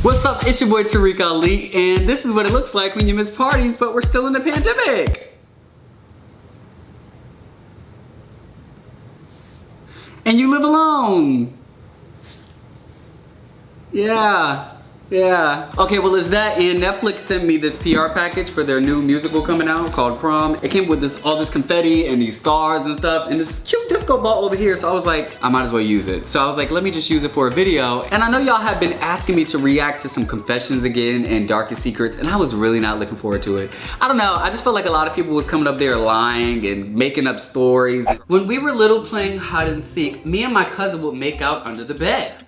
What's up? It's your boy Tarek Ali, and this is what it looks like when you miss parties, but we're still in the pandemic. And you live alone. Yeah. Okay, well it's that, and Netflix sent me this PR package for their new musical coming out called Prom. It came with all this confetti and these stars and stuff, and this cute disco ball over here, so I was like, I might as well use it. So I was like, let me just use it for a video. And I know y'all have been asking me to react to some confessions again and darkest secrets, and I was really not looking forward to it. I don't know, I just felt like a lot of people was coming up there lying and making up stories. When we were little playing hide and seek, me and my cousin would make out under the bed.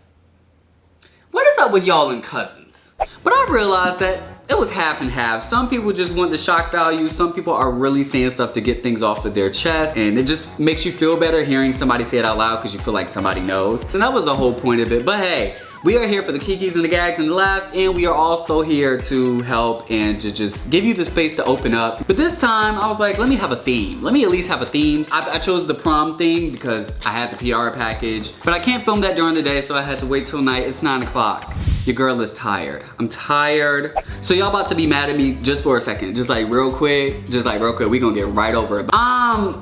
What is up with y'all and cousins? But I realized that it was half and half. Some people just want the shock value. Some people are really saying stuff to get things off of their chest, and it just makes you feel better hearing somebody say it out loud because you feel like somebody knows. And that was the whole point of it. But hey, we are here for the kikis and the gags and the laughs, and we are also here to help and to just give you the space to open up. But this time, I was like, let me have a theme. Let me at least have a theme. I chose the prom theme because I had the PR package, but I can't film that during the day, so I had to wait till night. It's 9 o'clock. Your girl is tired. I'm tired. So y'all about to be mad at me just for a second. Just like real quick, we gonna get right over it.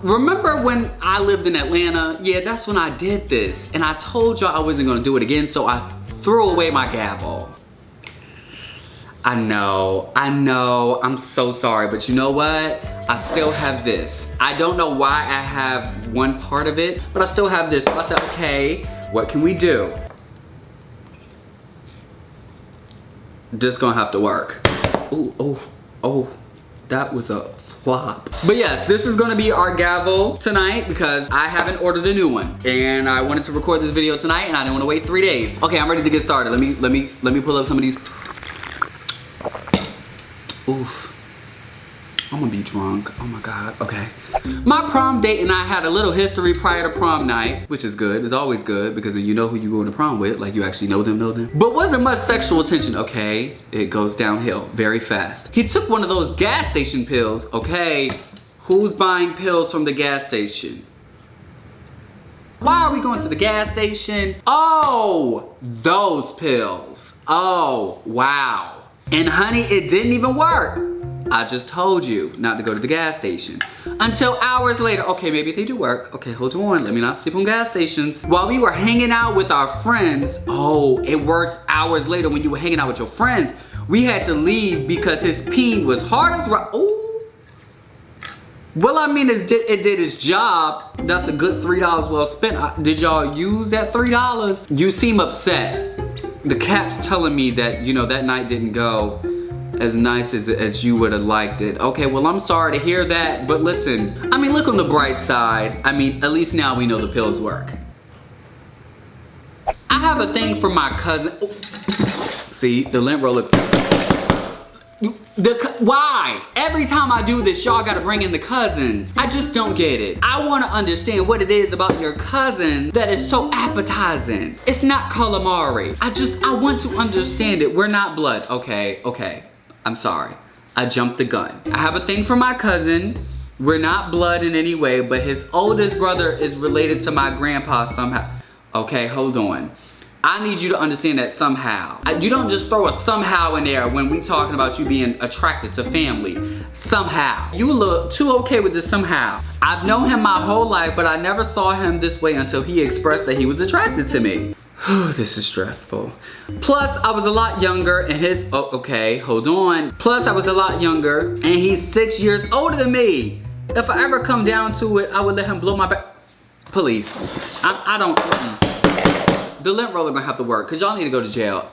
Remember when I lived in Atlanta? Yeah, that's when I did this. And I told y'all I wasn't gonna do it again, so I threw away my gavel. I know, I'm so sorry, but you know what? I still have this. I don't know why I have one part of it, but I still have this. So I said, okay, what can we do? Just gonna have to work. Oh, that was a flop. But yes, this is gonna be our gavel tonight because I haven't ordered a new one. And I wanted to record this video tonight and I didn't wanna wait 3 days. Okay, I'm ready to get started. Let me pull up some of these. Oof. I'm gonna be drunk. Oh my God, okay. My prom date and I had a little history prior to prom night, which is good. It's always good because you know who you going to prom with, like you actually know them. But wasn't much sexual tension, okay? It goes downhill very fast. He took one of those gas station pills, okay? Who's buying pills from the gas station? Why are we going to the gas station? Oh, those pills. Oh, wow. And honey, it didn't even work. I just told you not to go to the gas station. Until hours later, okay, maybe they do work. Okay, hold on, let me not sleep on gas stations. While we were hanging out with our friends, oh, it worked hours later when you were hanging out with your friends. We had to leave because his peen was hard as rock. Ooh. Well, I mean, it did its job. That's a good $3 well spent. Did y'all use that $3? You seem upset. The cap's telling me that, you know, that night didn't go as nice as you would have liked it. Okay, well, I'm sorry to hear that, but listen, I mean, look on the bright side. I mean, at least now we know the pills work. I have a thing for my cousin. Oh. See, the lint roller. Why? Every time I do this, y'all gotta bring in the cousins. I just don't get it. I wanna understand what it is about your cousin that is so appetizing. It's not calamari. I want to understand it. We're not blood. Okay. I'm sorry. I jumped the gun. I have a thing for my cousin. We're not blood in any way, but his oldest brother is related to my grandpa somehow. Okay, hold on. I need you to understand that somehow. You don't just throw a somehow in there when we talking about you being attracted to family. Somehow. You look too okay with this somehow. I've known him my whole life, but I never saw him this way until he expressed that he was attracted to me. This is stressful. Plus, I was a lot younger and his, okay, hold on. Plus, I was a lot younger and he's 6 years older than me. If I ever come down to it, I would let him blow my back. Police. I don't. The lint roller gonna have to work because y'all need to go to jail.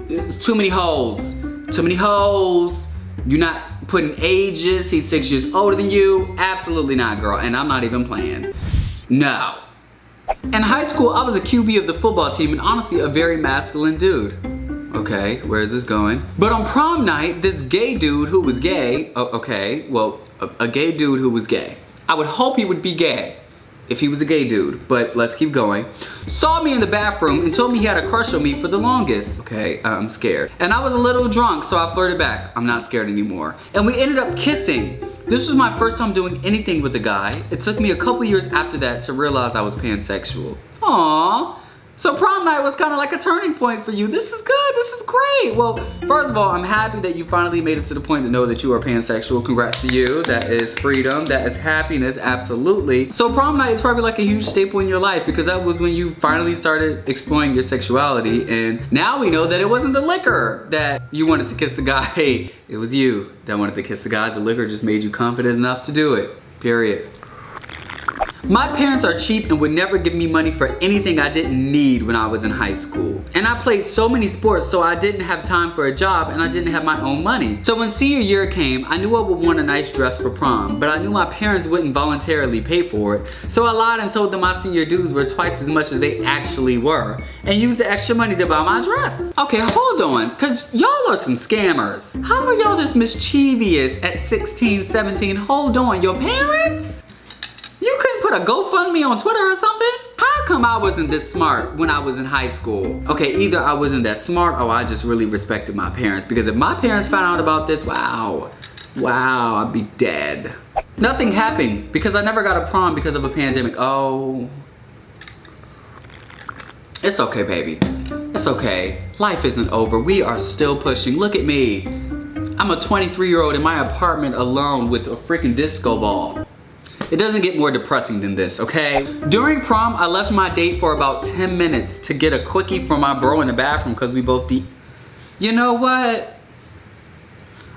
It's too many holes. Too many holes. You're not putting ages. He's 6 years older than you. Absolutely not, girl. And I'm not even playing. No. In high school, I was a QB of the football team and honestly a very masculine dude. Okay, where is this going? But on prom night, this gay dude who was gay, a gay dude who was gay. I would hope he would be gay if he was a gay dude, but let's keep going. Saw me in the bathroom and told me he had a crush on me for the longest. Okay, I'm scared. And I was a little drunk, so I flirted back. I'm not scared anymore. And we ended up kissing. This was my first time doing anything with a guy. It took me a couple years after that to realize I was pansexual. Aww. So prom night was kind of like a turning point for you. This is good, this is great. Well, first of all, I'm happy that you finally made it to the point to know that you are pansexual. Congrats to you. That is freedom, that is happiness, absolutely. So prom night is probably like a huge staple in your life because that was when you finally started exploring your sexuality, and now we know that it wasn't the liquor that you wanted to kiss the guy. Hey, it was you that wanted to kiss the guy. The liquor just made you confident enough to do it, period. My parents are cheap and would never give me money for anything I didn't need when I was in high school. And I played so many sports, so I didn't have time for a job and I didn't have my own money. So when senior year came, I knew I would want a nice dress for prom, but I knew my parents wouldn't voluntarily pay for it. So I lied and told them my senior dues were twice as much as they actually were and used the extra money to buy my dress. Okay, hold on, cause y'all are some scammers. How are y'all this mischievous at 16, 17? Hold on, your parents? You couldn't put a GoFundMe on Twitter or something? How come I wasn't this smart when I was in high school? Okay, either I wasn't that smart or I just really respected my parents, because if my parents found out about this, wow, I'd be dead. Nothing happened because I never got a prom because of a pandemic. Oh. It's okay, baby. It's okay. Life isn't over. We are still pushing. Look at me. I'm a 23-year-old in my apartment alone with a freaking disco ball. It doesn't get more depressing than this, okay? During prom, I left my date for about 10 minutes to get a quickie from my bro in the bathroom because we both You know what?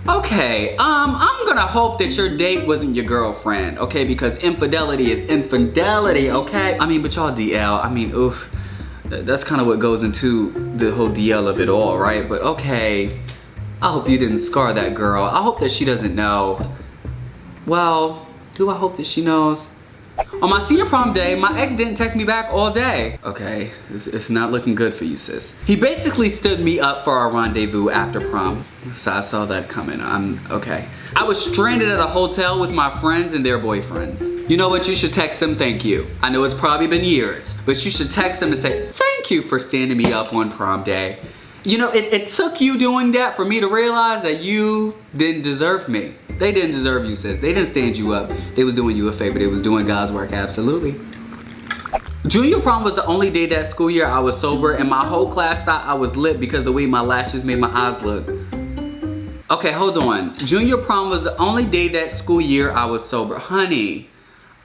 Okay, I'm gonna hope that your date wasn't your girlfriend, okay? Because infidelity is infidelity, okay? I mean, but y'all DL, I mean, oof. That's kind of what goes into the whole DL of it all, right? But okay, I hope you didn't scar that girl. I hope that she doesn't know. Well, do I hope that she knows? On my senior prom day, my ex didn't text me back all day. Okay, it's not looking good for you, sis. He basically stood me up for our rendezvous after prom. So I saw that coming. Okay. I was stranded at a hotel with my friends and their boyfriends. You know what? You should text them thank you. I know it's probably been years, but you should text them and say, thank you for standing me up on prom day. You know, it took you doing that for me to realize that you didn't deserve me. They didn't deserve you, sis. They didn't stand you up. They was doing you a favor. They was doing God's work, absolutely. Junior prom was the only day that school year I was sober, and my whole class thought I was lit because the way my lashes made my eyes look. Okay, hold on. Junior prom was the only day that school year I was sober. Honey,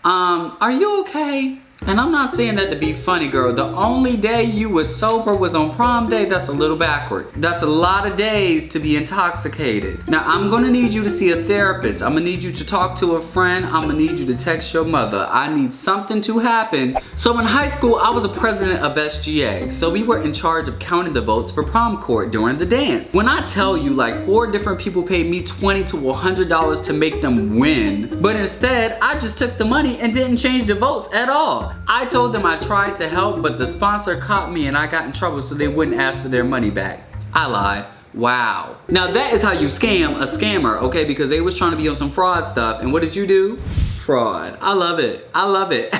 are you okay? And I'm not saying that to be funny, girl. The only day you was sober was on prom day. That's a little backwards. That's a lot of days to be intoxicated. Now, I'm gonna need you to see a therapist. I'm gonna need you to talk to a friend. I'm gonna need you to text your mother. I need something to happen. So in high school, I was a president of SGA. So we were in charge of counting the votes for prom court during the dance. When I tell you, like 4 different people paid me $20 to $100 to make them win, but instead, I just took the money and didn't change the votes at all. I told them I tried to help, but the sponsor caught me and I got in trouble so they wouldn't ask for their money back. I lied. Wow. Now that is how you scam a scammer, okay? Because they was trying to be on some fraud stuff, and what did you do? Fraud. I love it. I love it.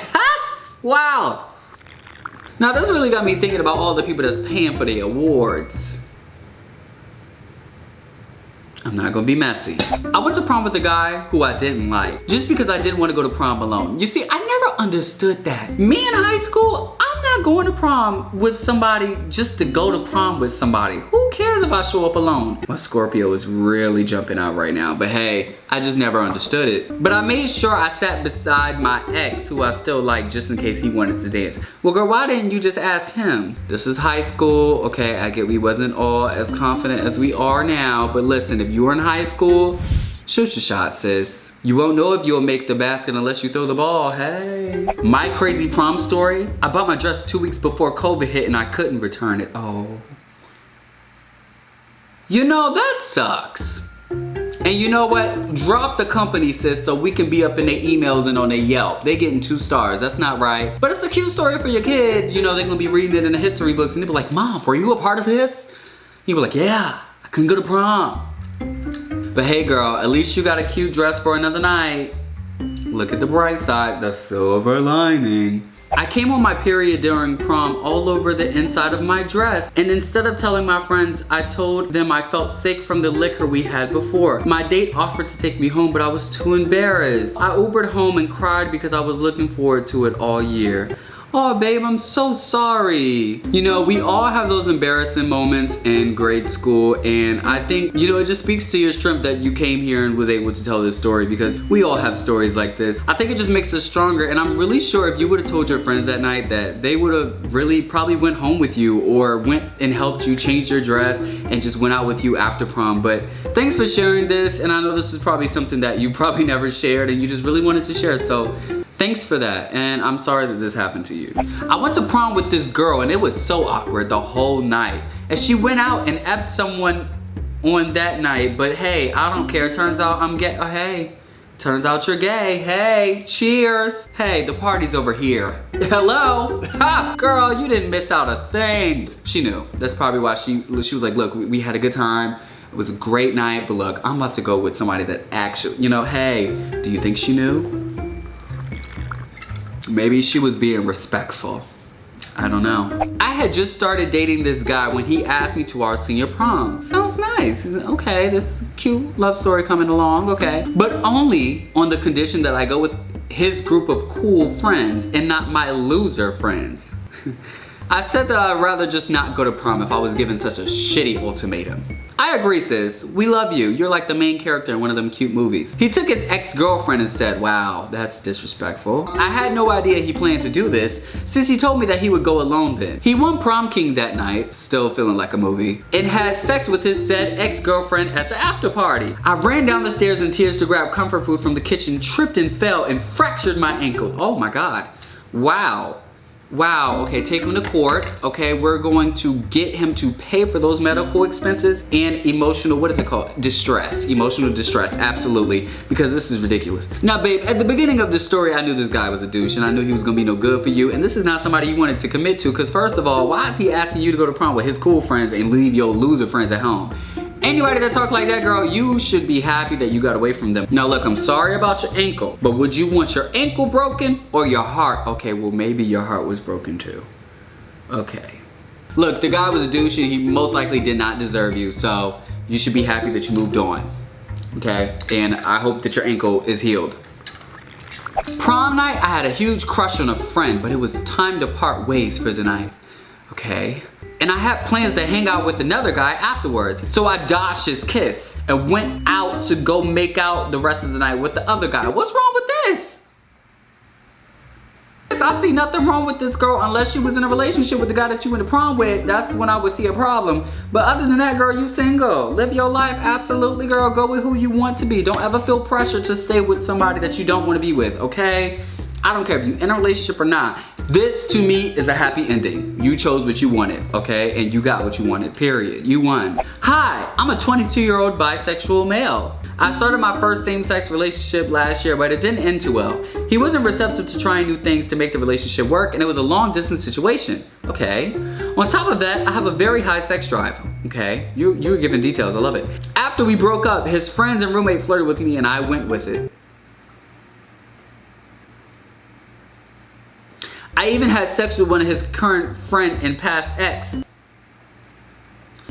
Wow. Now this really got me thinking about all the people that's paying for the awards. I'm not gonna be messy. I went to prom with a guy who I didn't like, just because I didn't want to go to prom alone. You see, I never understood that. Me in high school, I'm not going to prom with somebody just to go to prom with somebody. Who cares if I show up alone? My Scorpio is really jumping out right now, but hey, I just never understood it. But I made sure I sat beside my ex, who I still like, just in case he wanted to dance. Well, girl, why didn't you just ask him? This is high school. Okay, I get we wasn't all as confident as we are now, but listen, if you were in high school, shoot your shot, sis. You won't know if you'll make the basket unless you throw the ball, hey. My crazy prom story, I bought my dress 2 weeks before COVID hit and I couldn't return it. Oh. You know, that sucks. And you know what? Drop the company, sis, so we can be up in their emails and on their Yelp. They getting 2 stars, that's not right. But it's a cute story for your kids. You know, they're gonna be reading it in the history books and they'll be like, Mom, were you a part of this? You be like, yeah, I couldn't go to prom. But hey girl, at least you got a cute dress for another night. Look at the bright side, the silver lining. I came on my period during prom all over the inside of my dress. And instead of telling my friends, I told them I felt sick from the liquor we had before. My date offered to take me home, but I was too embarrassed. I Ubered home and cried because I was looking forward to it all year. Oh babe, I'm so sorry. You know, we all have those embarrassing moments in grade school, and I think, you know, it just speaks to your strength that you came here and was able to tell this story, because we all have stories like this. I think it just makes us stronger, and I'm really sure if you would have told your friends that night, that they would have really probably went home with you or went and helped you change your dress and just went out with you after prom. But thanks for sharing this, and I know this is probably something that you probably never shared and you just really wanted to share, so thanks for that, and I'm sorry that this happened to you. I went to prom with this girl, and it was so awkward the whole night. And she went out and effed someone on that night, but hey, I don't care. Turns out I'm gay. Oh, hey. Turns out you're gay. Hey, cheers. Hey, the party's over here. Hello? Ha! Girl, you didn't miss out a thing. She knew. That's probably why she was like, look, we had a good time. It was a great night, but look, I'm about to go with somebody that actually, you know, hey, do you think she knew? Maybe she was being respectful. I don't know. I had just started dating this guy when he asked me to our senior prom. Sounds nice. Okay, this cute love story coming along, okay. But only on the condition that I go with his group of cool friends and not my loser friends. I said that I'd rather just not go to prom if I was given such a shitty ultimatum. I agree, sis. We love you. You're like the main character in one of them cute movies. He took his ex-girlfriend instead. Wow, that's disrespectful. I had no idea he planned to do this, since he told me that he would go alone then. He won prom king that night, still feeling like a movie, and had sex with his said ex-girlfriend at the after party. I ran down the stairs in tears to grab comfort food from the kitchen, tripped and fell, and fractured my ankle. Oh my God. Wow. Wow, okay, take him to court. Okay, we're going to get him to pay for those medical expenses and emotional, what is it called? Distress, emotional distress, absolutely, because this is ridiculous. Now, babe, at the beginning of this story, I knew this guy was a douche and I knew he was gonna be no good for you, and this is not somebody you wanted to commit to, because first of all, why is he asking you to go to prom with his cool friends and leave your loser friends at home? Anybody that talk like that, girl, you should be happy that you got away from them. Now look, I'm sorry about your ankle, but would you want your ankle broken or your heart? Okay, well maybe your heart was broken too. Okay. Look, the guy was a douche and he most likely did not deserve you, so you should be happy that you moved on. Okay, and I hope that your ankle is healed. Prom night, I had a huge crush on a friend, but it was time to part ways for the night. Okay. And I had plans to hang out with another guy afterwards. So I dodged his kiss and went out to go make out the rest of the night with the other guy. What's wrong with this? I see nothing wrong with this girl unless she was in a relationship with the guy that you went to prom with. That's when I would see a problem. But other than that, girl, you single. Live your life, absolutely, girl. Go with who you want to be. Don't ever feel pressure to stay with somebody that you don't want to be with, okay? I don't care if you're in a relationship or not. This, to me, is a happy ending. You chose what you wanted, okay? And you got what you wanted, period. You won. Hi, I'm a 22-year-old bisexual male. I started my first same-sex relationship last year, but it didn't end too well. He wasn't receptive to trying new things to make the relationship work, and it was a long-distance situation, okay? On top of that, I have a very high sex drive, okay? You're giving details, I love it. After we broke up, his friends and roommate flirted with me, and I went with it. I even had sex with one of his current friend and past ex.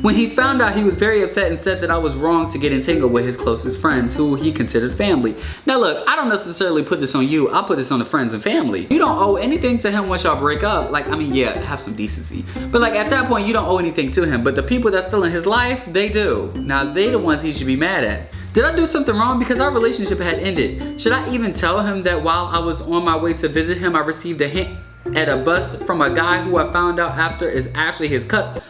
When he found out, he was very upset and said that I was wrong to get entangled with his closest friends, who he considered family. Now look, I don't necessarily put this on you, I'll put this on the friends and family. You don't owe anything to him once y'all break up. Like, I mean, yeah, have some decency. But like, at that point, you don't owe anything to him. But the people that's still in his life, they do. Now, they the ones he should be mad at. Did I do something wrong? Because our relationship had ended. Should I even tell him that while I was on my way to visit him, I received a hint at a bus from a guy who I found out after is actually his cut?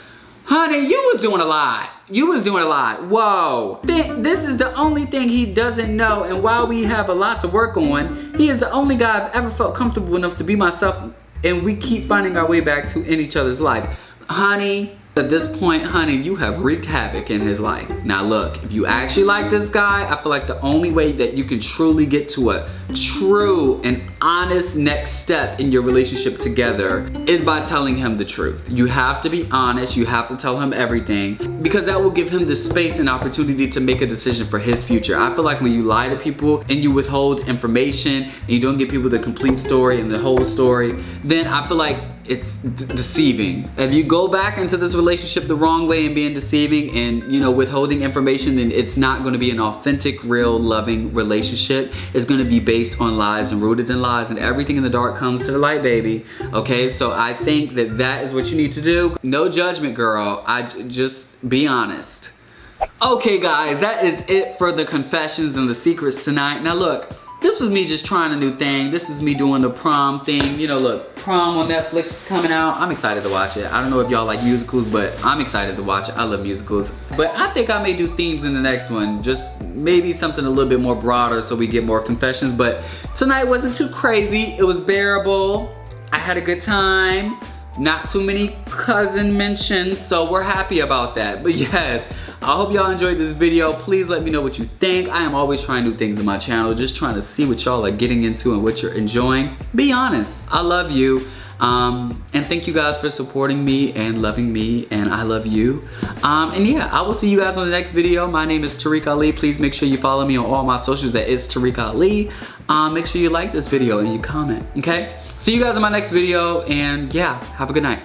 Honey, you was doing a lot. You was doing a lot. Whoa. This is the only thing he doesn't know, and while we have a lot to work on, he is the only guy I've ever felt comfortable enough to be myself, and we keep finding our way back to in each other's life. Honey, at this point, honey, you have wreaked havoc in his life. Now look, if you actually like this guy, I feel like the only way that you can truly get to a true and honest next step in your relationship together is by telling him the truth. You have to be honest, you have to tell him everything, because that will give him the space and opportunity to make a decision for his future. I feel like when you lie to people and you withhold information and you don't give people the complete story and the whole story, then I feel like it's deceiving. If you go back into this relationship the wrong way and being deceiving and, you know, withholding information, then it's not going to be an authentic, real, loving relationship. It's going to be based on lies and rooted in lies, and everything in the dark comes to the light, baby. Okay, so I think that that is what you need to do. No judgment, girl. Just be honest. Okay, guys, that is it for the confessions and the secrets tonight. Now, look. This was me just trying a new thing. This is me doing the prom thing. You know, look, Prom on Netflix is coming out. I'm excited to watch it. I don't know if y'all like musicals, but I'm excited to watch it. I love musicals. But I think I may do themes in the next one. Just maybe something a little bit more broader so we get more confessions. But tonight wasn't too crazy. It was bearable. I had a good time. Not too many cousin mentions, so we're happy about that. But yes, I hope y'all enjoyed this video. Please let me know what you think. I am always trying new things in my channel, just trying to see what y'all are getting into and what you're enjoying. Be honest, I love you. And thank you guys for supporting me and loving me, and I love you. And yeah, I will see you guys on the next video. My name is Tarek Ali. Please make sure you follow me on all my socials. That is Tarek Ali. Make sure you like this video and you comment, okay? See you guys in my next video, and yeah, have a good night.